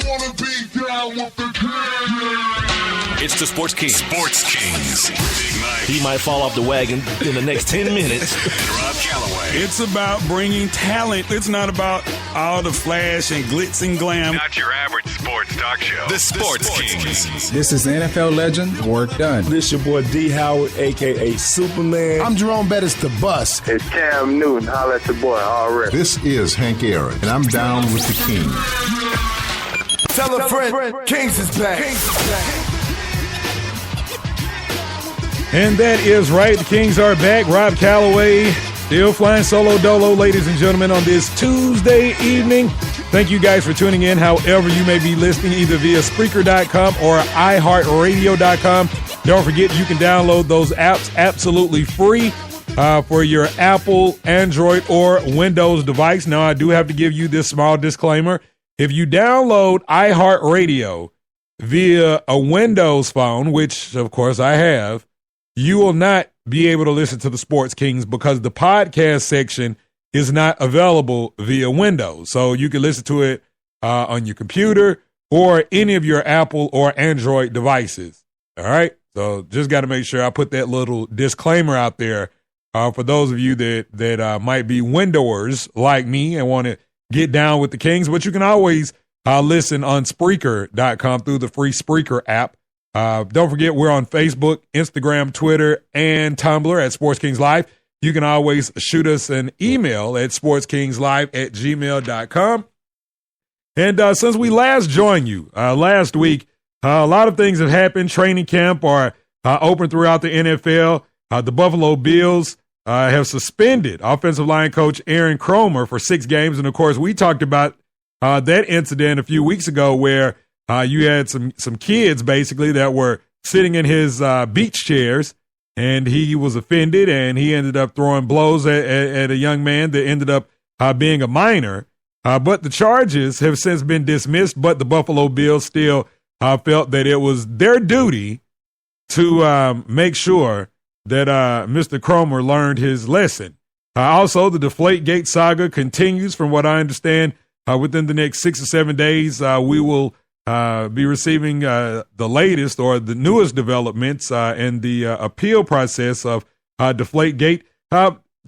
wanna be down with the king. It's the Sports Kings. Sports Kings. Big Mike. He might fall off the wagon in the next 10 minutes. And Rob Calloway. It's about bringing talent. It's not about all the flash and glitz and glam. Not your average sports talk show. The Sports Kings. This is NFL legend, Work Done. This your boy D. Howard, a.k.a. Superman. I'm Jerome Bettis, the bus. It's Cam Newton. Holla at your boy, already. This is Hank Aaron, and I'm down with the King. Tell a friend, Kings is back. And that is right. The Kings are back. Rob Calloway still flying solo dolo, ladies and gentlemen, on this Tuesday evening. Thank you guys for tuning in, however you may be listening, either via Spreaker.com or iHeartRadio.com. Don't forget, you can download those apps absolutely free for your Apple, Android, or Windows device. Now, I do have to give you this small disclaimer. If you download iHeartRadio via a Windows phone, which, of course, I have, you will not be able to listen to the Sports Kings because the podcast section is not available via Windows. So you can listen to it on your computer or any of your Apple or Android devices. All right? So just got to make sure I put that little disclaimer out there for those of you that might be Windowers like me and want to get down with the Kings. But you can always listen on Spreaker.com through the free Spreaker app. Don't forget, we're on Facebook, Instagram, Twitter, and Tumblr at Sports Kings Live. You can always shoot us an email at sportskingslive@gmail.com. And since we last joined you last week, a lot of things have happened. Training camp are open throughout the NFL. The Buffalo Bills have suspended offensive line coach Aaron Kromer for 6 games. And, of course, we talked about that incident a few weeks ago where you had some kids, basically, that were sitting in his beach chairs, and he was offended, and he ended up throwing blows at a young man that ended up being a minor. But the charges have since been dismissed, but the Buffalo Bills still felt that it was their duty to make sure that Mr. Kromer learned his lesson. Also, the Deflategate saga continues. From what I understand, within the next 6 or 7 days, we will be receiving the latest or the newest developments in the appeal process of Deflategate.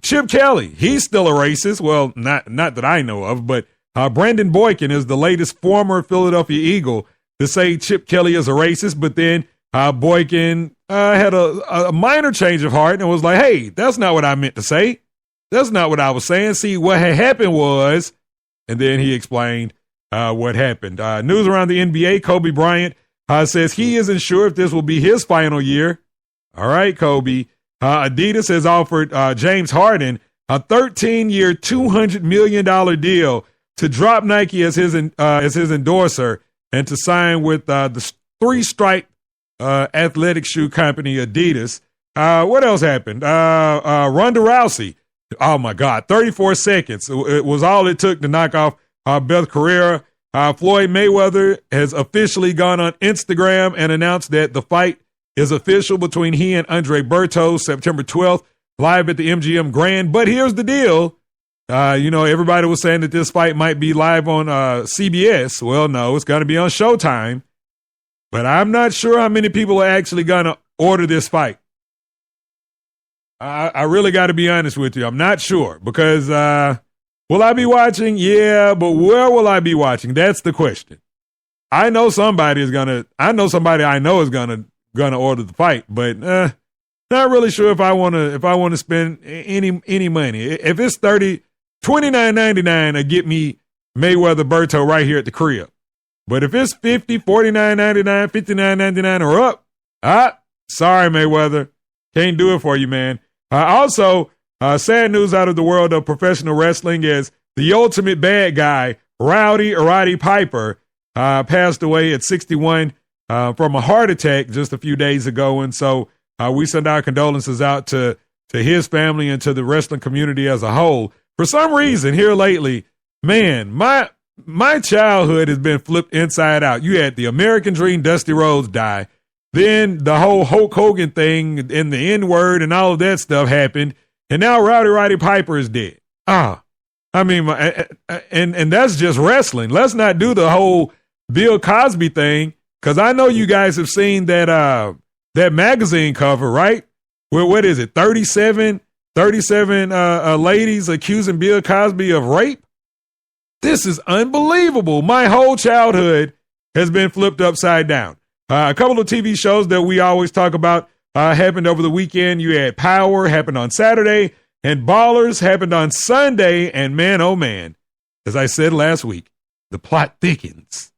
Chip Kelly, he's still a racist. Well, not that I know of, but Brandon Boykin is the latest former Philadelphia Eagle to say Chip Kelly is a racist, but then Boykin had a minor change of heart and was like, hey, that's not what I meant to say. That's not what I was saying. See, what had happened was, and then he explained what happened. News around the NBA, Kobe Bryant says he isn't sure if this will be his final year. All right, Kobe. Adidas has offered James Harden a 13-year, $200 million deal to drop Nike as his endorser and to sign with the three-stripe athletic shoe company Adidas. What else happened? Ronda Rousey. Oh, my God. 34 seconds. It was all it took to knock off Beth Carrera. Floyd Mayweather has officially gone on Instagram and announced that the fight is official between he and Andre Berto, September 12th, live at the MGM Grand. But here's the deal. Everybody was saying that this fight might be live on CBS. Well, no, it's going to be on Showtime. But I'm not sure how many people are actually going to order this fight. I really got to be honest with you. I'm not sure because will I be watching? Yeah, but where will I be watching? That's the question. I know somebody is going to order the fight, but not really sure if I want to spend any money. If it's $29.99 to get me Mayweather Berto right here at the crib. But if it's $50, $49.99, $59.99 or up, sorry, Mayweather. Can't do it for you, man. Also, sad news out of the world of professional wrestling is the ultimate bad guy, Roddy Piper, passed away at 61 from a heart attack just a few days ago. And so we send our condolences out to his family and to the wrestling community as a whole. For some reason here lately, man, my childhood has been flipped inside out. You had the American Dream, Dusty Rhodes die. Then the whole Hulk Hogan thing and the N-word and all of that stuff happened. And now Roddy Piper is dead. And that's just wrestling. Let's not do the whole Bill Cosby thing, because I know you guys have seen that magazine cover, right? Where what is it? 37 ladies accusing Bill Cosby of rape. This is unbelievable. My whole childhood has been flipped upside down. A couple of TV shows that we always talk about happened over the weekend. You had Power, happened on Saturday, and Ballers happened on Sunday. And man, oh man, as I said last week, the plot thickens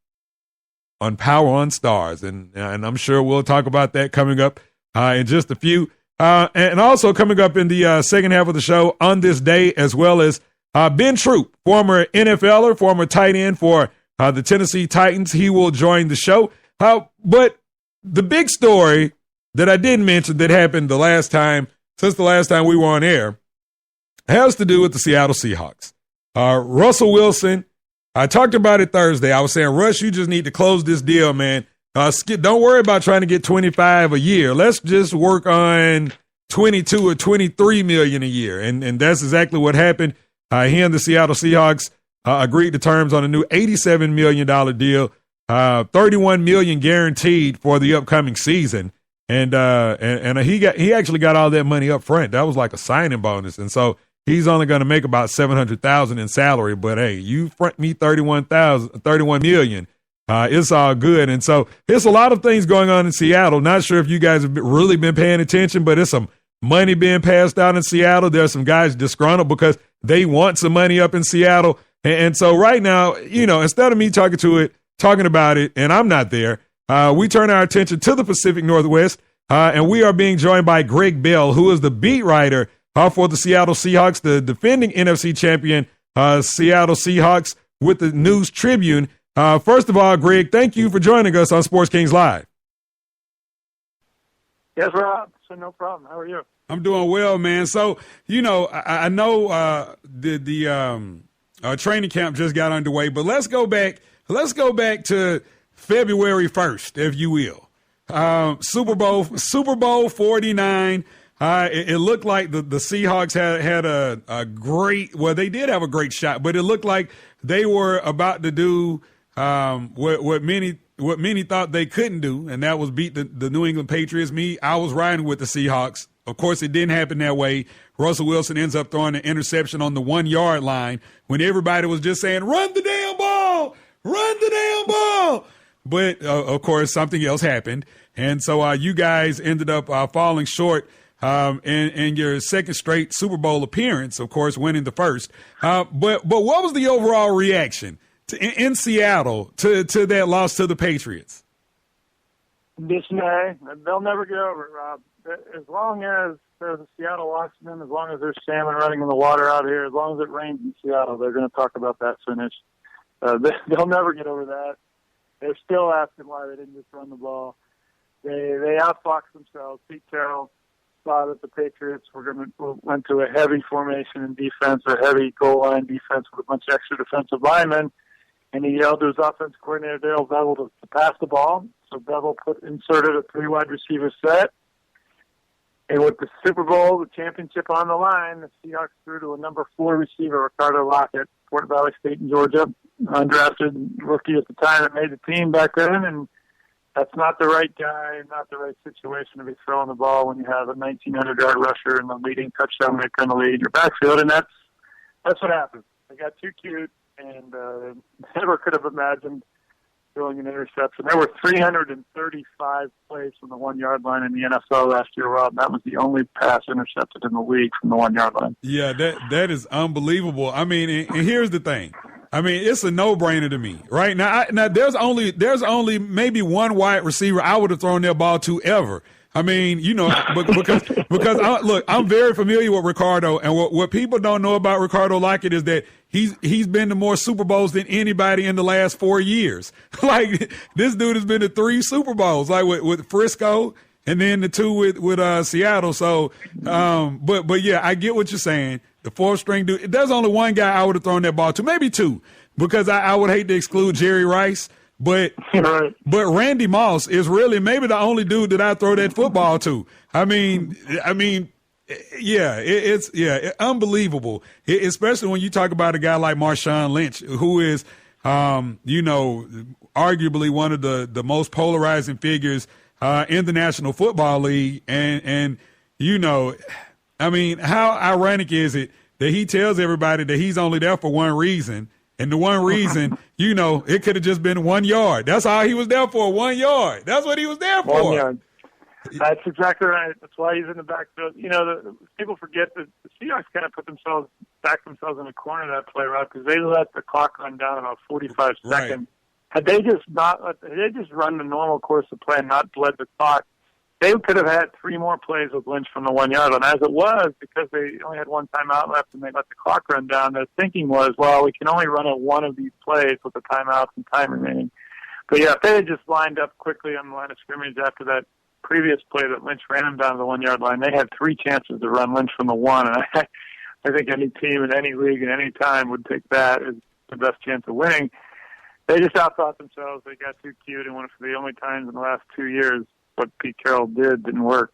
on Power on Stars. And I'm sure we'll talk about that coming up in just a few. And also coming up in the second half of the show on this day, as well as Ben Troupe, former NFLer, former tight end for the Tennessee Titans. He will join the show. But the big story that I didn't mention that happened since the last time we were on air, has to do with the Seattle Seahawks. Russell Wilson, I talked about it Thursday. I was saying, Russ, you just need to close this deal, man. Don't worry about trying to get 25 a year. Let's just work on 22 or 23 million a year. And that's exactly what happened. He and the Seattle Seahawks agreed to terms on a new $87 million deal, $31 million guaranteed for the upcoming season. And he actually got all that money up front. That was like a signing bonus. And so he's only going to make about $700,000 in salary. But hey, you front me $31 million. It's all good. And so there's a lot of things going on in Seattle. Not sure if you guys have really been paying attention, but there's some money being passed out in Seattle. There's some guys disgruntled because they want some money up in Seattle. And so right now, instead of me talking about it, and I'm not there, we turn our attention to the Pacific Northwest, and we are being joined by Gregg Bell, who is the beat writer for the Seattle Seahawks, the defending NFC champion Seattle Seahawks with the News Tribune. First of all, Greg, thank you for joining us on Sports Kings Live. Yes, Rob. So no problem. How are you? I'm doing well, man. So, I know the training camp just got underway, but let's go back to February 1st, if you will. Super Bowl 49. It looked like the Seahawks had a great, well, they did have a great shot, but it looked like they were about to do what many thought they couldn't do, and that was beat the New England Patriots. I was riding with the Seahawks. Of course, it didn't happen that way. Russell Wilson ends up throwing an interception on the 1 yard line when everybody was just saying, run the damn ball, run the damn ball. But, of course, something else happened. And so you guys ended up falling short in your second straight Super Bowl appearance, of course, winning the first. But what was the overall reaction in Seattle to that loss to the Patriots? Dismay. They'll never get over it, Rob. As long as there's a Seattle Washington, as long as there's salmon running in the water out here, as long as it rains in Seattle, they're going to talk about that finish. They'll never get over that. They're still asking why they didn't just run the ball. They outfoxed themselves. Pete Carroll saw that the Patriots went to a heavy formation in defense, a heavy goal line defense with a bunch of extra defensive linemen, and he yelled to his offense coordinator, Darryl Bevell, to pass the ball. So Bevell inserted a 3-wide receiver set. And with the Super Bowl, the championship on the line, the Seahawks threw to a number 4 receiver, Ricardo Lockett, Fort Valley State in Georgia, undrafted rookie at the time that made the team back then. And that's not the right guy, not the right situation to be throwing the ball when you have a 1,900-yard rusher and the leading touchdown maker in the league in your backfield. And that's what happened. They got too cute and never could have imagined throwing an interception. There were 335 plays from the 1 yard line in the NFL last year, Rob. That was the only pass intercepted in the league from the 1 yard line. Yeah, that is unbelievable. I mean, and here's the thing. I mean, it's a no-brainer to me, right? Now there's only maybe one wide receiver I would have thrown that ball to ever. I mean, because look, I'm very familiar with Ricardo, and what people don't know about Ricardo Lockett is that he's been to more Super Bowls than anybody in the last 4 years. Like, this dude has been to 3 Super Bowls, like with Frisco, and then the 2 with Seattle. So, but yeah, I get what you're saying. The 4th-string dude. There's only one guy I would have thrown that ball to, maybe 2, because I would hate to exclude Jerry Rice. But Randy Moss is really maybe the only dude that I throw that football to. I mean, yeah, it's unbelievable. Especially when you talk about a guy like Marshawn Lynch, who is arguably one of the most polarizing figures in the National Football League. And I mean, how ironic is it that he tells everybody that he's only there for one reason? And the one reason, it could have just been 1 yard. That's all he was there for, 1 yard. That's what he was there for. 1 yard. That's exactly right. That's why he's in the backfield. People forget that the Seahawks kind of backed themselves in the corner of that play, Rob, because they let the clock run down about 45 seconds. Had they just run the normal course of play and not bled the clock, they could have had 3 more plays with Lynch from the 1 yard line. As it was, because they only had one timeout left and they let the clock run down, their thinking was, well, we can only run one of these plays with the timeouts and time remaining. But yeah, if they had just lined up quickly on the line of scrimmage after that previous play that Lynch ran him down to the 1 yard line, they had 3 chances to run Lynch from the 1. And I think any team in any league at any time would take that as the best chance of winning. They just outthought themselves. They got too cute, and one of the only times in the last 2 years what Pete Carroll didn't work.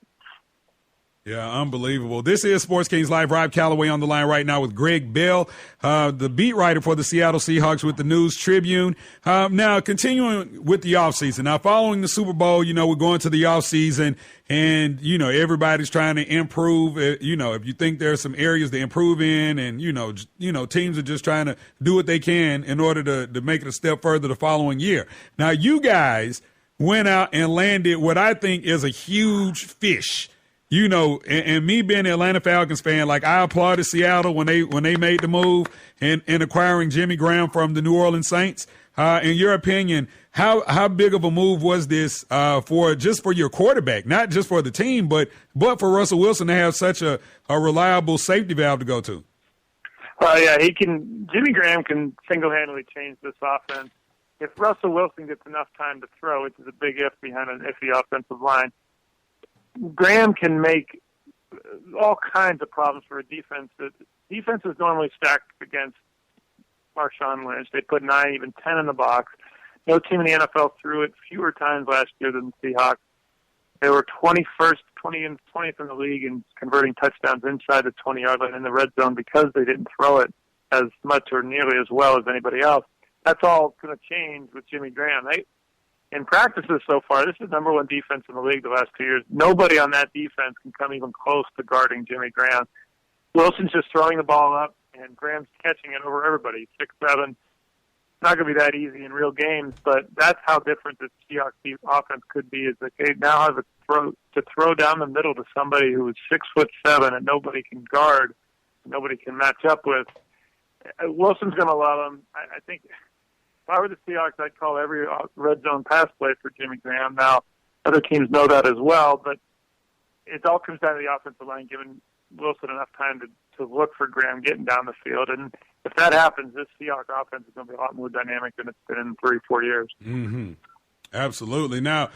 Yeah, unbelievable. This is Sports Kings Live. Rob Calloway on the line right now with Gregg Bell, the beat writer for the Seattle Seahawks with the News Tribune. Now, continuing with the offseason. Now, following the Super Bowl, we're going to the offseason, and, everybody's trying to improve. If you think there are some areas to improve in, and, teams are just trying to do what they can in order to make it a step further the following year. Now, you guys went out and landed what I think is a huge fish. And me being an Atlanta Falcons fan, I applauded Seattle when they made the move in acquiring Jimmy Graham from the New Orleans Saints. In your opinion, how big of a move was this for your quarterback, not just for the team, but for Russell Wilson to have such a reliable safety valve to go to? Yeah, Jimmy Graham can single-handedly change this offense. If Russell Wilson gets enough time to throw, which is a big if behind an iffy offensive line, Graham can make all kinds of problems for a defense. The defense is normally stacked against Marshawn Lynch. They put 9, even 10 in the box. No team in the NFL threw it fewer times last year than the Seahawks. They were 20th in the league in converting touchdowns inside the 20-yard line in the red zone because they didn't throw it as much or nearly as well as anybody else. That's all going to change with Jimmy Graham. In practices so far, this is the number 1 defense in the league the last 2 years. Nobody on that defense can come even close to guarding Jimmy Graham. Wilson's just throwing the ball up, and Graham's catching it over everybody. 6'7". It's not going to be that easy in real games, but that's how different the Seahawks offense could be, is that they now have to throw down the middle to somebody who is 6'7" and nobody can guard, nobody can match up with. Wilson's going to love him. I think if I were the Seahawks, I'd call every red zone pass play for Jimmy Graham. Now, other teams know that as well, but it all comes down to the offensive line, giving Wilson enough time to look for Graham getting down the field. And if that happens, this Seahawks offense is going to be a lot more dynamic than it's been in 3-4 years. Mm-hmm. Absolutely. Now,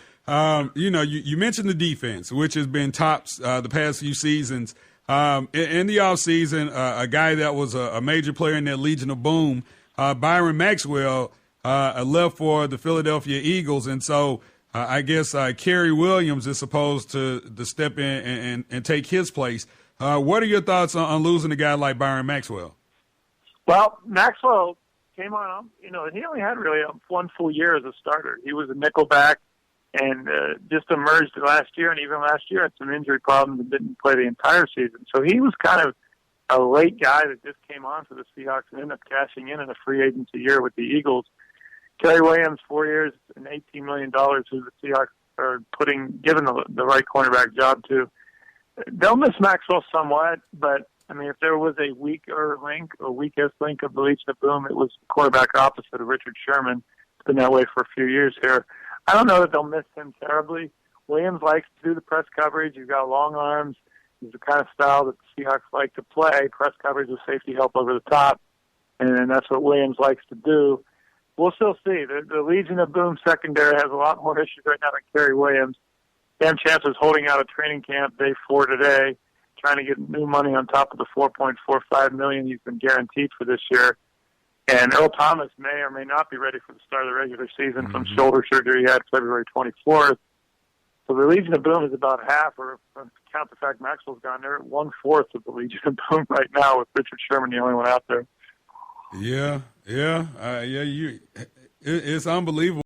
you mentioned the defense, which has been tops the past few seasons. In the offseason, a guy that was a major player in that Legion of Boom, Byron Maxwell, left for the Philadelphia Eagles, and so I guess Kerry Williams is supposed to step in and take his place. What are your thoughts on losing a guy like Byron Maxwell? Well, Maxwell came on, he only had really 1 full year as a starter. He was a nickelback and just emerged last year, and even last year had some injury problems and didn't play the entire season. So he was kind of a late guy that just came on for the Seahawks and ended up cashing in a free agency year with the Eagles. Kerry Williams, 4 years and $18 million, who the Seahawks are given the right cornerback job to. They'll miss Maxwell somewhat, but, if there was a weakest link of the Legion of Boom, it was the quarterback opposite of Richard Sherman. It's been that way for a few years here. I don't know that they'll miss him terribly. Williams likes to do the press coverage. He's got long arms. He's the kind of style that the Seahawks like to play, press coverage with safety help over the top, and that's what Williams likes to do. We'll still see. The Legion of Boom secondary has a lot more issues right now than Kerry Williams. Sam Chance is holding out a training camp day 4 today, trying to get new money on top of the $4.45 million he's been guaranteed for this year. And Earl Thomas may or may not be ready for the start of the regular season from shoulder surgery he had February 24th. So the Legion of Boom is about half, or count the fact Maxwell's gone there, 1/4 of the Legion of Boom right now with Richard Sherman the only one out there. Yeah, Yeah, it's unbelievable.